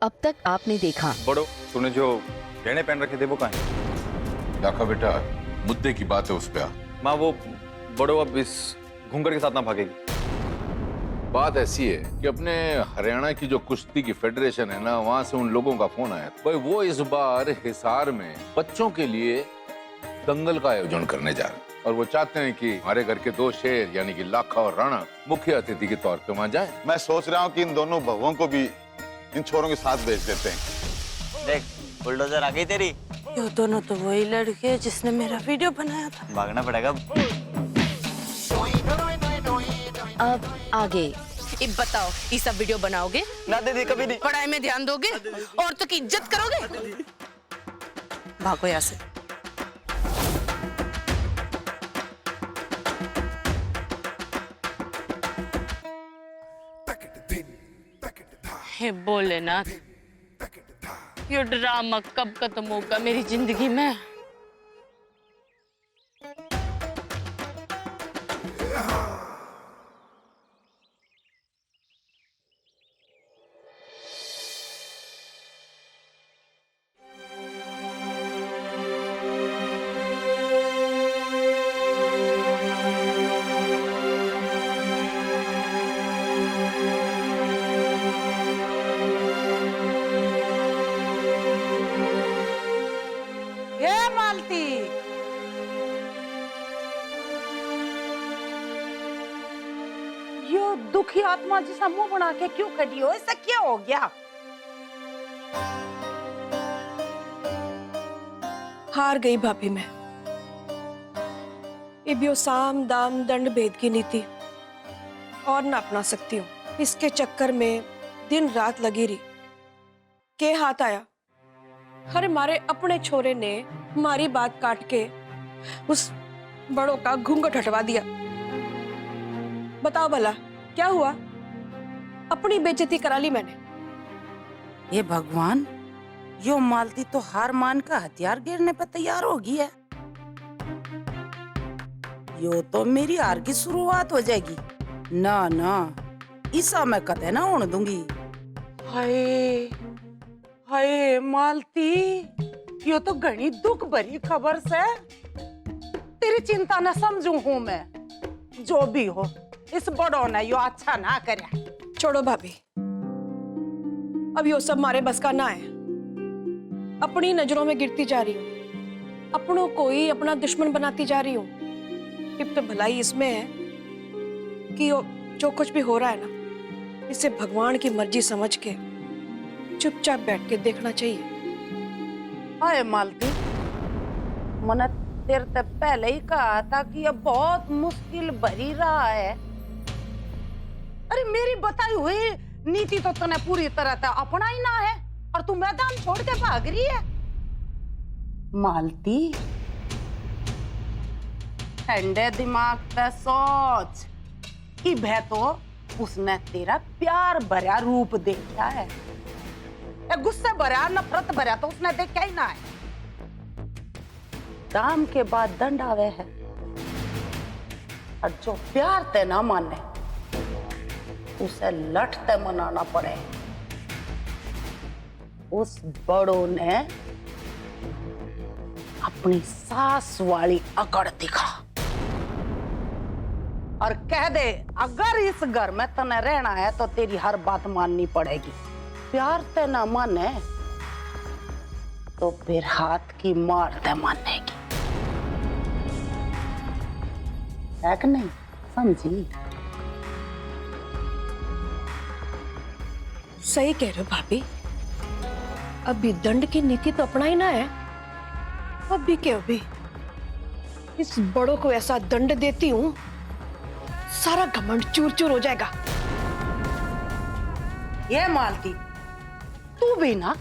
अब तक आपने देखा। बड़ो, तूने जो गहने पहन रखे थे वो कहाँ हैं? देखा बेटा, मुद्दे की बात है उस पे आ। माँ वो बड़ो अब इस घूंगर के साथ ना भागेगी। बात ऐसी है कि अपने हरियाणा की जो कुश्ती की फेडरेशन है ना, वहां से उन लोगों का फोन आया भाई, वो इस बार हिसार में बच्चों के लिए दंगल का आयोजन करने जा रहे हैं और वो चाहते हैं कि हमारे घर के 2 शेर यानी कि लाखा और राणा मुख्य अतिथि के तौर पे वहां जाएं। मैं सोच रहा हूँ कि इन दोनों बहुओं को भी इन छोरों के साथ भेज देते हैं। देख, बुलडोजर आ गई तेरी। ये दोनों तो वही लड़के हैं जिसने मेरा वीडियो बनाया था। भागना पड़ेगा। अब आगे। ये बताओ, ये सब वीडियो बनाओगे? ना दीदी, कभी नहीं। पढ़ाई में ध्यान दोगे? औरतों की इज्जत करोगे? भागो यहाँ से। हे भोलेनाथ, ये ड्रामा कब खत्म होगा मेरी जिंदगी में? ये मालती, यो दुखी आत्मा जैसा मुंह बना के क्यों खड़ी हो? ऐसा क्या हो गया? हार गई भाभी मैं। ये भी साम दाम दंड भेद की नीति और ना अपना सकती हूँ। इसके चक्कर में दिन रात लगी रही। के हाथ आया? अरे मारे अपने छोरे ने हमारी बात काट के उस बड़ों का घूंघट हटवा दिया। बताओ भला क्या हुआ? अपनी बेइज्जती करा ली मैंने। ये भगवान, यो मालती तो हार मान का हथियार गिरने पे तैयार होगी है। यो तो मेरी हार की शुरुआत हो जाएगी। ना ना, इसा मैं कतई ना होने दूंगी। हाय हाय मालती, यो तो घनी दुख भरी खबर से। तेरी चिंता न समझू हूं मैं। जो भी हो, इस बड़ों ने यो अच्छा ना करे। छोड़ो भाभी, अब यो सब हमारे बस का ना है। अपनी नजरों में गिरती जा रही हूँ, अपनों को ही अपना दुश्मन बनाती जा रही हूँ। अब तो भलाई इसमें है कि जो कुछ भी हो रहा है ना, इसे भगवान की मर्जी समझ के चुपचाप बैठ के देखना चाहिए। हाय मालती, मैंने तेरे से पहले ही कहा था कि यह बहुत मुश्किल भरी रहा है। अरे मेरी बताई हुई नीति तो तूने पूरी तरह से अपना ही ना है और तू मैदान छोड़ के भाग रही है। मालती, ठंडे दिमाग से सोच कि भै तो उसने तेरा प्यार भरा रूप देखा है। गुस्से भरा, नफरत भरा तो उसने देखा ही ना है। दाम के बाद दंड आवे है और जो प्यार ते ना माने उसे लठते मनाना पड़े। उस बड़ों ने अपनी सास वाली अकड़ दिखा और कह दे, अगर इस घर में तने रहना है तो तेरी हर बात माननी पड़ेगी। प्यार ते ना माने तो फिर हाथ की मार ते मानेगी, है कि नहीं? समझी? सही कह रहे हो भाभी, अभी दंड की नीति तो अपना ही ना है। अब भी क्या, अभी इस बड़ों को ऐसा दंड देती हूँ, सारा घमंड चूर चूर हो जाएगा। ये मालती, तू भी ना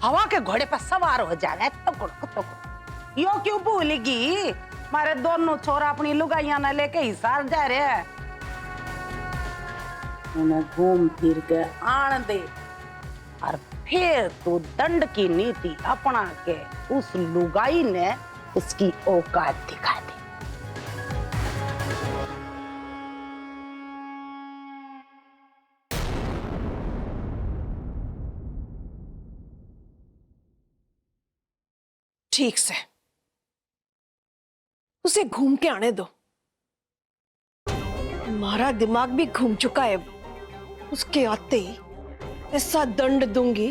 हवा के घोड़े पर सवार हो जाए तो यो क्यों भूलेगी? मारे दोनों छोरा अपनी लुगाइयां न लेके हिसार जा रहे हैं। उन्हें घूम फिर के आन दे और फिर तू दंड की नीति अपना के उस लुगाई ने उसकी औकात दिखा दी। ठीक से उसे घूम के आने दो। हमारा दिमाग भी घूम चुका है। उसके आते ही ऐसा दंड दूंगी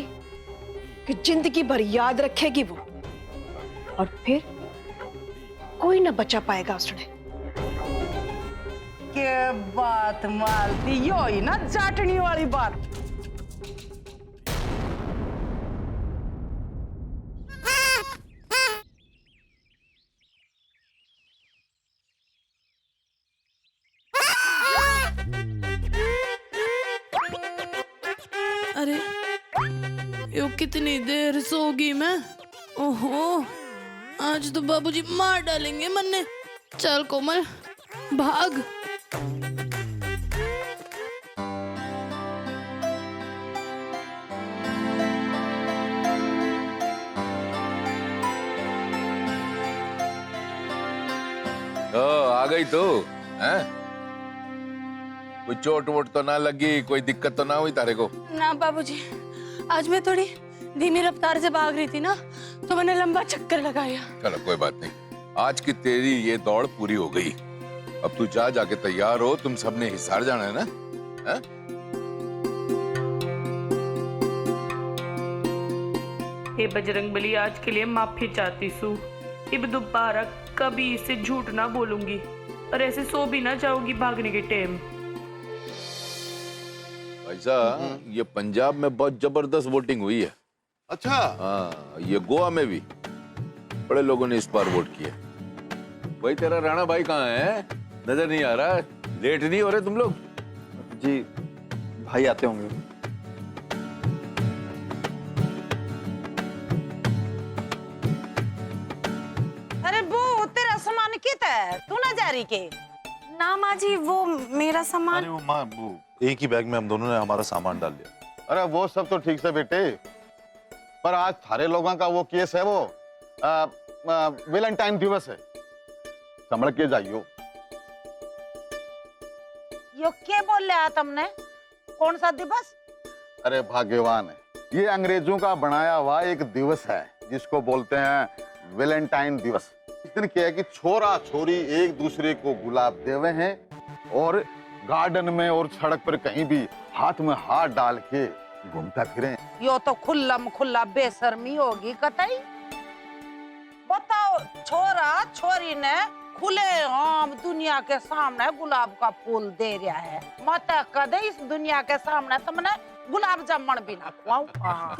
कि जिंदगी भर याद रखेगी वो, और फिर कोई ना बचा पाएगा उसने। के बात मालती, यो ही ना चाटनी वाली बात। अरे यो कितनी देर सोगी मैं। ओहो, आज तो बाबूजी मार डालेंगे मन्ने। चल कोमल भाग। आ गई तो हैं? कोई चोट वोट तो ना लगी, कोई दिक्कत तो ना हुई तारे को? ना बाबूजी, आज मैं थोड़ी धीमी रफ्तार से भाग रही थी ना, तो मैंने लंबा चक्कर लगाया। चलो कोई बात नहीं, आज की तेरी ये दौड़ पूरी हो गई। अब तू जा, जाके तैयार हो, तुम सबने हिसार जाना है ना? हैं? हे बजरंगबली, आज के लिए माफी चाहती सू। अब दोबारा कभी इसे झूठ ना बोलूंगी और ऐसे सो भी ना जाऊंगी भागने के टाइम। ऐसा ये पंजाब में बहुत जबरदस्त वोटिंग हुई है। अच्छा, हाँ, ये गोवा में भी बड़े लोगों ने इस बार वोट किया। भाई तेरा राणा भाई कहाँ है? नजर नहीं आ रहा। लेट नहीं हो रहे तुम लोग? जी भाई आते होंगे। अरे वो तेरा सामान कितना है, तू ना जा रही के? ना माँ जी, वो मेरा सामान। अरे वो माँ, वो एक ही बैग में हम दोनों ने हमारा सामान डाल लिया। अरे वो सब तो ठीक से बेटे, पर आज थारे लोगों का वो केस है, वो वैलेंटाइन दिवस है, संभल के जाइयो। यो क्या बोल रहा तुमने? कौन सा दिवस? अरे भाग्यवान है, ये अंग्रेजों का बनाया हुआ एक दिवस है जिसको बोलते हैं वैलेंटाइन दिवस। इस दिन क्या है कि छोरा छोरी एक दूसरे को गुलाब देवे हैं और गार्डन में और सड़क पर कहीं भी हाथ में हाथ डाल के घूमता फिरे। यो तो खुल्लम खुल्ला बेशर्मी होगी कतई। बताओ, छोरा छोरी ने खुले आम दुनिया के सामने गुलाब का फूल दे रहा है। मत कदे इस दुनिया के सामने तुमने गुलाब जामुन भी ना खुआऊं। हाँ।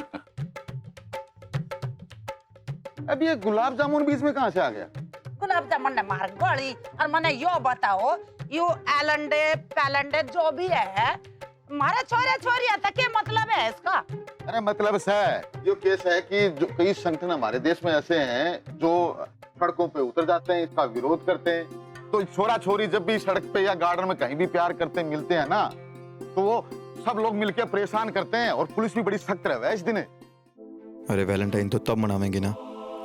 अब ये गुलाब जामुन बीच में कहाँ से आ गया? गुलाब जामुन ने मार गोली। और मैंने यो बताओ, यो एलंडे पैलंडे जो भी है, हमारे छोरे छोरिया तक क्या मतलब है इसका? अरे मतलब है, जो केस है कि जो कई संगठन हमारे देश में ऐसे हैं जो सड़कों पे उतर जाते हैं, इसका विरोध करते हैं। तो छोरा छोरी जब भी सड़क पे या गार्डन में कहीं भी प्यार करते मिलते हैं ना, तो वो सब लोग मिलकर परेशान करते हैं और पुलिस भी बड़ी सख्त रहे इस दिन। अरे वैलेंटाइन तो तब मनावेंगे ना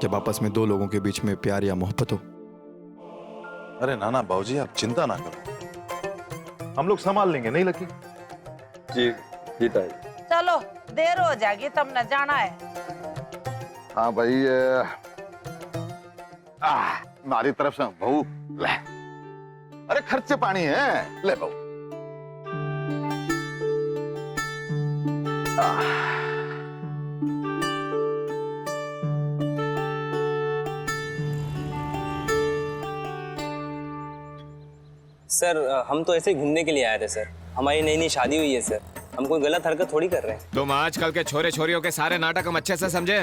जब आपस में दो लोगों के बीच में प्यार या मोहब्बत हो। अरे नाना बाबूजी, आप चिंता ना करो, हम लोग संभाल लेंगे, नहीं लकी? जी जी ताई। चलो, देर हो जाएगी, तुमने जाना है। हाँ भाई, हमारी तरफ से बहू ले। अरे खर्चे पानी है, ले बहू। सर, हम तो ऐसे ही घूमने के लिए आए थे सर। हमारी नई नई शादी हुई है सर, हम कोई गलत हरकत थोड़ी कर रहे हैं। तुम आजकल के छोरे छोरियों के सारे नाटक हम अच्छे से समझे।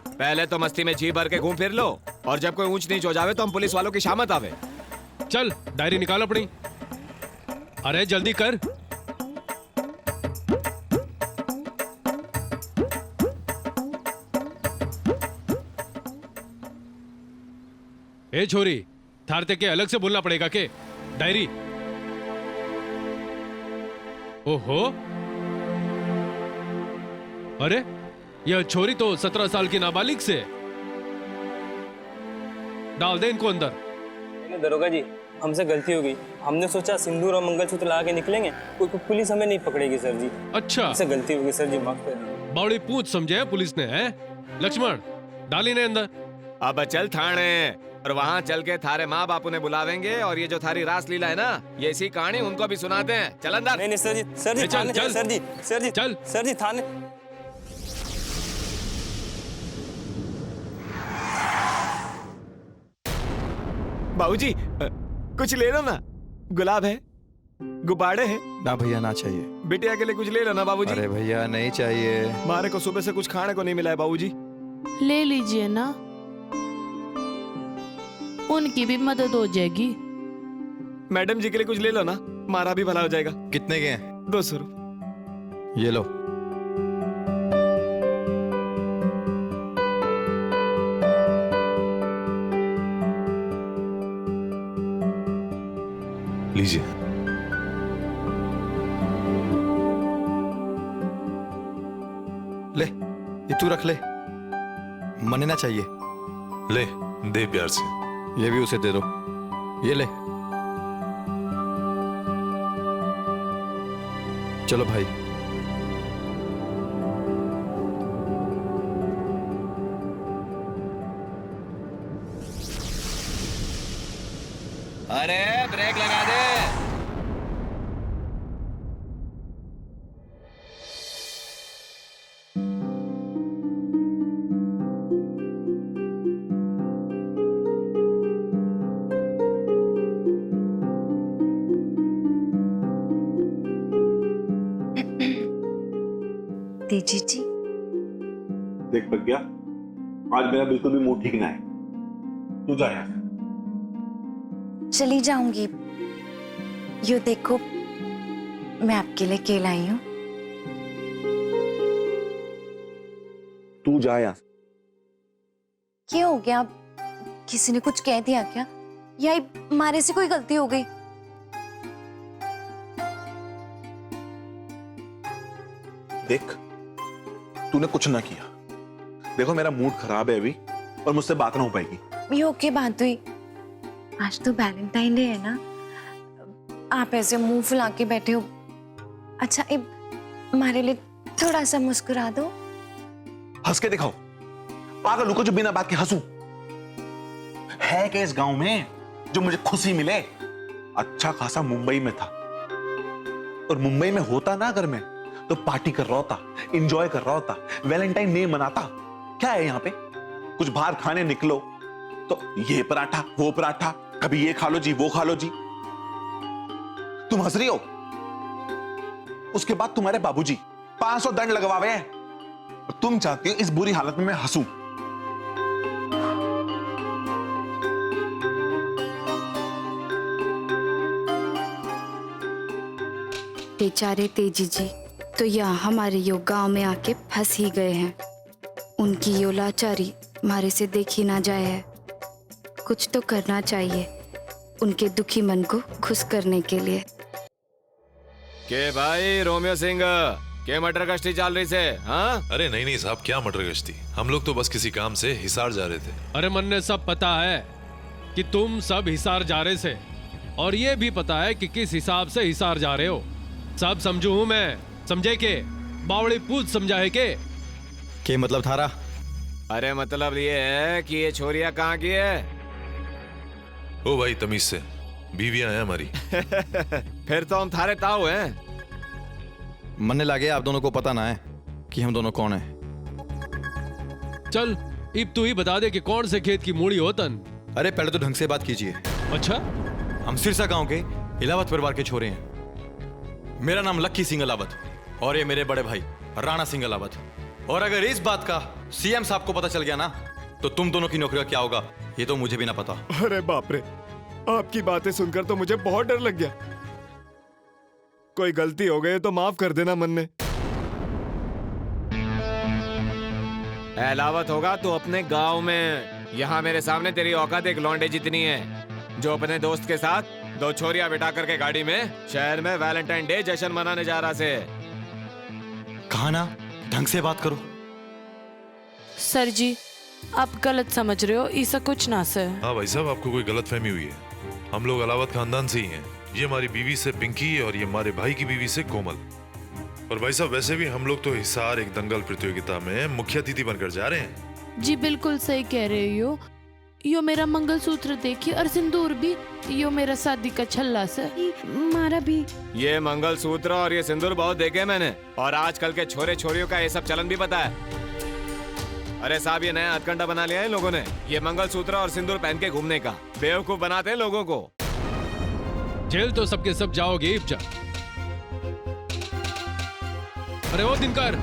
पहले तो मस्ती में जी भर के घूम फिर लो, और जब कोई ऊंच नीच हो जावे तो हम पुलिस वालों की शामत आवे। चल डायरी निकाल अपनी। अरे जल्दी कर। ए छोरी, थारते के अलग से बोलना पड़ेगा के? डायरी। ओहो, अरे यह छोरी तो 17 साल की नाबालिग से। डाल दे इनको अंदर। दरोगा जी, हमसे गलती हो गई। हमने सोचा सिंदूर और मंगलसूत्र लगा के निकलेंगे, कोई पुलिस हमें नहीं पकड़ेगी सर जी। अच्छा, हमसे गलती हो गई सर जी, माफ कर दीजिए। बड़ी पूछ समझे है पुलिस ने, है? लक्ष्मण, डाल इन्हें अंदर। अब चल थाने और वहाँ चल के थारे माँ बापू ने बुलावेंगे और ये जो थारी रास लीला है ना, ये इसी कहानी उनको भी सुनाते हैं। चल अंदर। नहीं सर जी, सर जी चल, थाने, चल। सर जी चल। सर जी थाने। बाबूजी कुछ ले लो ना, गुलाब है, गुब्बारे हैं। ना भैया ना चाहिए। बिटिया के लिए कुछ ले लो ना बाबूजी। अरे भैया नहीं चाहिए। मारे को सुबह से कुछ खाने को नहीं मिला है बाबूजी। ले लीजिए ना, उनकी भी मदद हो जाएगी। मैडम जी के लिए कुछ ले लो ना, मारा भी भला हो जाएगा। कितने के हैं? 200 रुपये। ये लो। लीजिए। ले, ये तू रख ले, मने ना चाहिए। ले दे प्यार से। ये भी उसे दे दो। ये ले। चलो भाई। अरे ब्रेक लगा दे। तेजी जी, देख प्रज्ञा, आज मेरा बिल्कुल भी मूड ठीक ना है। तू जा यहाँ से। चली जाऊंगी। यो देखो, मैं आपके लिए केला आई हूँ। तू जा यहाँ से। क्या हो गया? किसी ने कुछ कह दिया क्या, या हमारे से कोई गलती हो गई? देख, तूने कुछ ना किया। देखो मेरा मूड खराब है अभी और मुझसे बात ना हो पाएगी। ये ओके बात हुई। आज तो वैलेंटाइन डे है ना, आप ऐसे मुंह फुला के बैठे हो। अच्छा, हमारे लिए थोड़ा सा मुस्कुरा दो। हंस के दिखाओ। पागल हो को जो बिना बात के हंसू? है क्या इस गांव में जो मुझे खुशी मिले? अच्छा खासा मुंबई में था, और मुंबई में होता ना अगर मैं तो पार्टी कर रहा होता, एंजॉय कर रहा होता, वैलेंटाइन डे मनाता। क्या है यहाँ पे? कुछ बाहर खाने निकलो तो ये पराठा वो पराठा, कभी ये खा लो जी वो खा लो जी। तुम हंस रही हो, उसके बाद तुम्हारे बाबूजी 500 दंड लगवावे हैं, और तुम चाहती हो इस बुरी हालत में मैं हंसूं। बेचारे तेजी जी तो यहाँ हमारे यो गांव में आके फंस ही गए हैं। उनकी यो लाचारी हमारे से देखी ना जाए है। कुछ तो करना चाहिए उनके दुखी मन को खुश करने के लिए। के भाई रोमियो सिंह, के मटर गश्ती चल रही से? हाँ? अरे नहीं नहीं साहब, क्या मटर गश्ती? हम लोग तो बस किसी काम से हिसार जा रहे थे। अरे मन ने सब पता है कि तुम सब हिसार जा रहे थे, और ये भी पता है कि किस हिसाब से हिसार जा रहे हो। सब समझू हूं मैं, समझे के? बावड़ी पूछ समझा है के मतलब थारा? अरे मतलब ये है कि ये छोरिया कहाँ की है? ओ भाई तमीज से, बीवियां हैं हमारी। फिर तो हम थारे ताऊ हैं। मनने लगे आप दोनों को पता ना है कि हम दोनों कौन हैं। चल इब तू ही बता दे कि कौन से खेत की मूड़ी होतन। अरे पहले तो ढंग से बात कीजिए। अच्छा, हम सिरसा गांव के इलावत परिवार के छोरे हैं। मेरा नाम लक्की सिंह अलावत, और ये मेरे बड़े भाई राणा सिंह अलावत। और अगर इस बात का सीएम साहब को पता चल गया ना, तो तुम दोनों की नौकरी का क्या होगा ये तो मुझे भी ना पता। अरे बाप रे, आपकी बातें सुनकर तो मुझे बहुत डर लग गया। कोई गलती हो गई तो माफ कर देना मन ने। अलावत होगा तो अपने गांव में। यहाँ मेरे सामने तेरी औकात एक लौंडे जितनी है, जो अपने दोस्त के साथ 2 छोरियां बिठा करके गाड़ी में शहर में वैलेंटाइन डे जश्न मनाने जा रहा से। कहा ना ढंग से बात करो। सर जी, आप गलत समझ रहे हो, ऐसा कुछ ना सर। हाँ भाई साहब, आपको कोई गलत फहमी हुई है। हम लोग अलावत खानदान से ही हैं। ये हमारी बीवी से पिंकी और ये हमारे भाई की बीवी से कोमल। और भाई साहब वैसे भी हम लोग तो हिसार एक दंगल प्रतियोगिता में मुख्य अतिथि बनकर जा रहे हैं। जी बिल्कुल सही कह रहे हो। यो मेरा मंगलसूत्र देखिए और सिंदूर भी, यो मेरा शादी का छल्ला से मारा भी। ये मंगलसूत्र और ये सिंदूर बहुत देखे मैंने, और आजकल के छोरे छोरियों का ये सब चलन भी पता है। अरे साहब, ये नया हथकंडा बना लिया है लोगों ने, ये मंगलसूत्र और सिंदूर पहन के घूमने का। बेवकूफ बनाते हैं लोगों को। जेल तो सबके सब जाओगे इब्जा। अरे ओ दिनकर,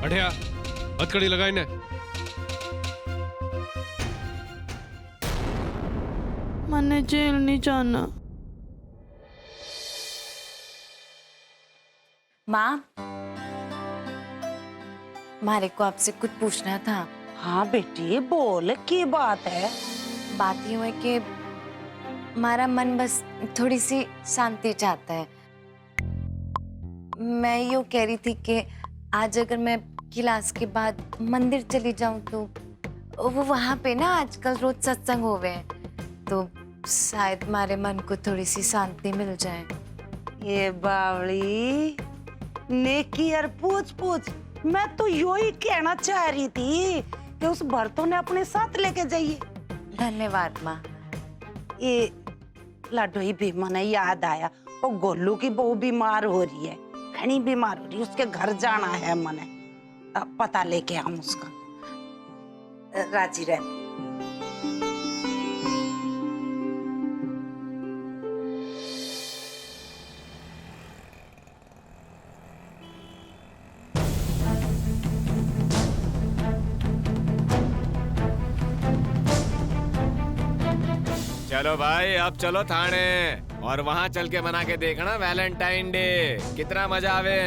अठिया हथकड़ी लगाई ने। मैंने जेल नहीं जाना। माँ, मारे को आपसे कुछ पूछना था। हाँ बेटी बोल, की बात है? बात यूं है कि हमारा मन बस थोड़ी सी शांति चाहता है। मैं यूं कह रही थी कि आज अगर मैं क्लास के बाद मंदिर चली जाऊं तो वो वहां पे ना आजकल रोज सत्संग होवे हैं, तो शायद हमारे मन को थोड़ी सी शांति मिल जाए। ये बावली नेकी और पूछ पूछ, मैं तो यो ही कहना चाह रही थी कि उस भरतों ने अपने साथ लेके जाइए। धन्यवाद माँ। ये लाडोई भी मने याद आया, वो गोलू की बहू बीमार हो रही है, घनी बीमार हो रही है, उसके घर जाना है मने। पता लेके हम उसका। राजी रह। चलो भाई, अब चलो थाने, और वहाँ चल के मना के देखना वैलेंटाइन डे, कितना मजा आवे।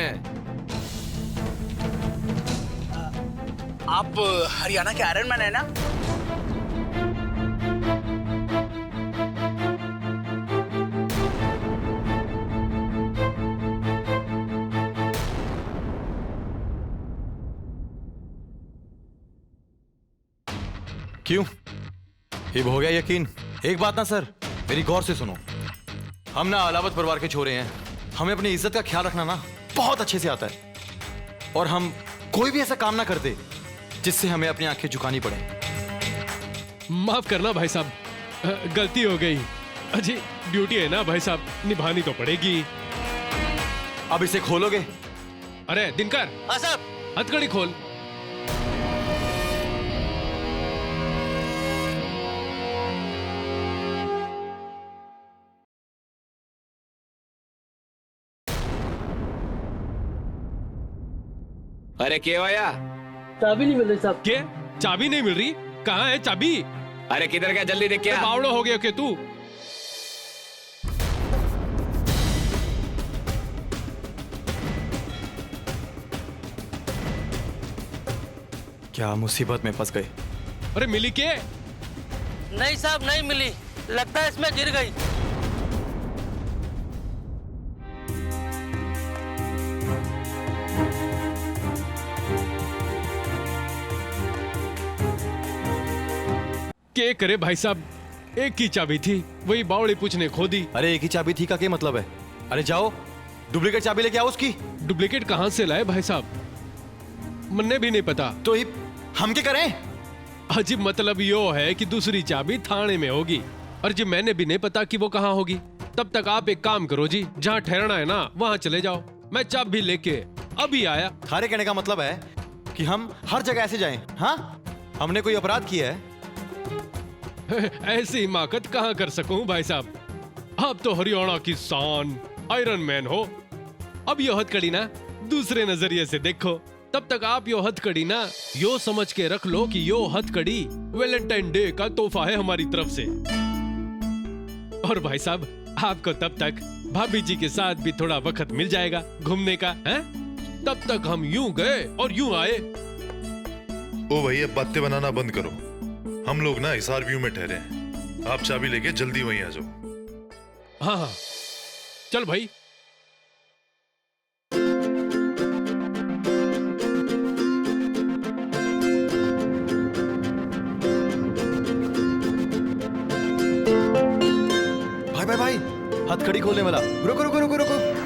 आप हरियाणा के आयरन मैन है ना? क्यों, ये हो गया यकीन? एक बात ना सर, मेरी गौर से सुनो। हम ना अलावत परिवार के छोरे हैं, हमें अपनी इज्जत का ख्याल रखना ना बहुत अच्छे से आता है, और हम कोई भी ऐसा काम ना करते जिससे हमें अपनी आंखें झुकानी पड़े। माफ करना भाई साहब, गलती हो गई। अजी ड्यूटी है ना भाई साहब, निभानी तो पड़ेगी। अब इसे खोलोगे? अरे दिनकर, हाँ साहब, हथकड़ी खोल। अरे क्या हुआ? चाबी नहीं मिल रही साहब। क्या चाबी नहीं मिल रही? कहाँ है चाबी? अरे किधर गया, जल्दी देख। क्या बावड़ो हो गया क्या तू? क्या मुसीबत में फंस गए? अरे मिली के? नहीं साहब, नहीं मिली, लगता है इसमें गिर गई। क्या करे भाई साहब, एक की चाबी थी, वही बावड़ी पूछने खो दी। अरे एक ही चाबी थी का क्या मतलब है? अरे जाओ डुप्लीकेट चाबी लेके आओ उसकी। डुप्लीकेट कहाँ से लाए भाई साहब, मुन्ने भी नहीं पता। तो हम क्या करें? अजीब मतलब यो है कि दूसरी चाबी थाने में होगी, और जी मैंने भी नहीं पता कि वो कहाँ होगी। तब तक आप एक काम करो जी, जहाँ ठहरना है ना वहाँ चले जाओ, मैं चाबी लेके अभी आया। थारे कहने का मतलब है कि हम हर जगह ऐसे जाएं? हाँ, हमने कोई अपराध किया है? ऐसी हिमाकत कहाँ कर सकूं भाई साहब, आप तो हरियाणा की शान आयरन मैन हो। अब यो हथकड़ी ना दूसरे नजरिए से देखो, तब तक आप यो हथकड़ी ना यो समझ के रख लो कि यो हथकड़ी वैलेंटाइन डे का तोहफा है हमारी तरफ से। और भाई साहब आपको तब तक भाभी जी के साथ भी थोड़ा वक्त मिल जाएगा घूमने का, हैं? तब तक हम यूं गए और यूं आए। ओ भाई, अब बातें बनाना बंद करो, हम लोग ना हिसार व्यू में ठहरे हैं, आप चाबी लेके जल्दी वहीं आ जाओ। हाँ हाँ चल भाई। भाई भाई भाई, हथकड़ी खोलने वाला, रुको रुको रुको रुको।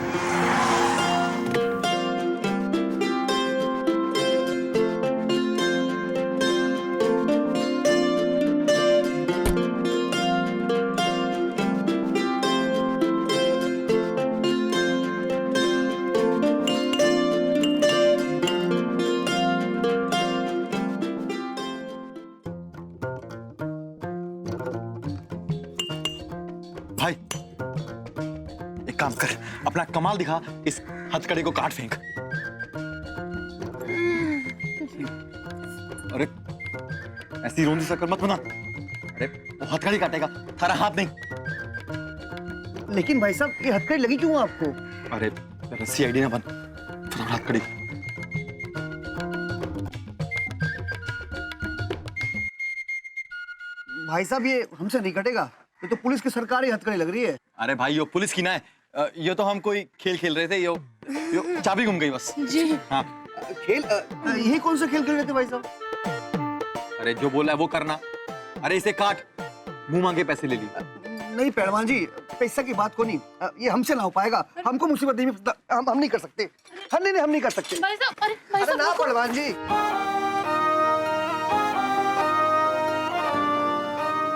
काम कर, अपना कमाल दिखा, इस हथकड़ी को काट फेंक। अरे ऐसी रोंदी शक्ल मत बना। अरे वो हथकड़ी काटेगा, थारा हाथ नहीं। लेकिन भाई साहब ये हथकड़ी लगी क्यों आपको? अरे रस्सी आईडी ना बन, फटाफट हथकड़ी। भाई साहब ये हमसे नहीं कटेगा, ये तो पुलिस की सरकारी हथकड़ी लग रही है। अरे भाई यो पुलिस की ना है, ये तो हम कोई खेल खेल रहे थे। यो चाबी गुम गई बस। जी हाँ। खेल? यही कौन सा खेल खेल रहे थे भाई साहब? अरे जो बोला है वो करना। अरे इसे काट, मुंह मांगे पैसे ले ली। नहीं पहलवान जी, पैसा की बात को नहीं, ये हमसे ना हो पाएगा। हमको मुसीबत नहीं, हम नहीं कर सकते। नहीं हम नहीं कर सकते भाई साहब। अरे अरे ना पहलवान जी।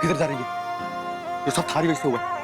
किधर जा रही है? ये सब थारी वजह से हुआ।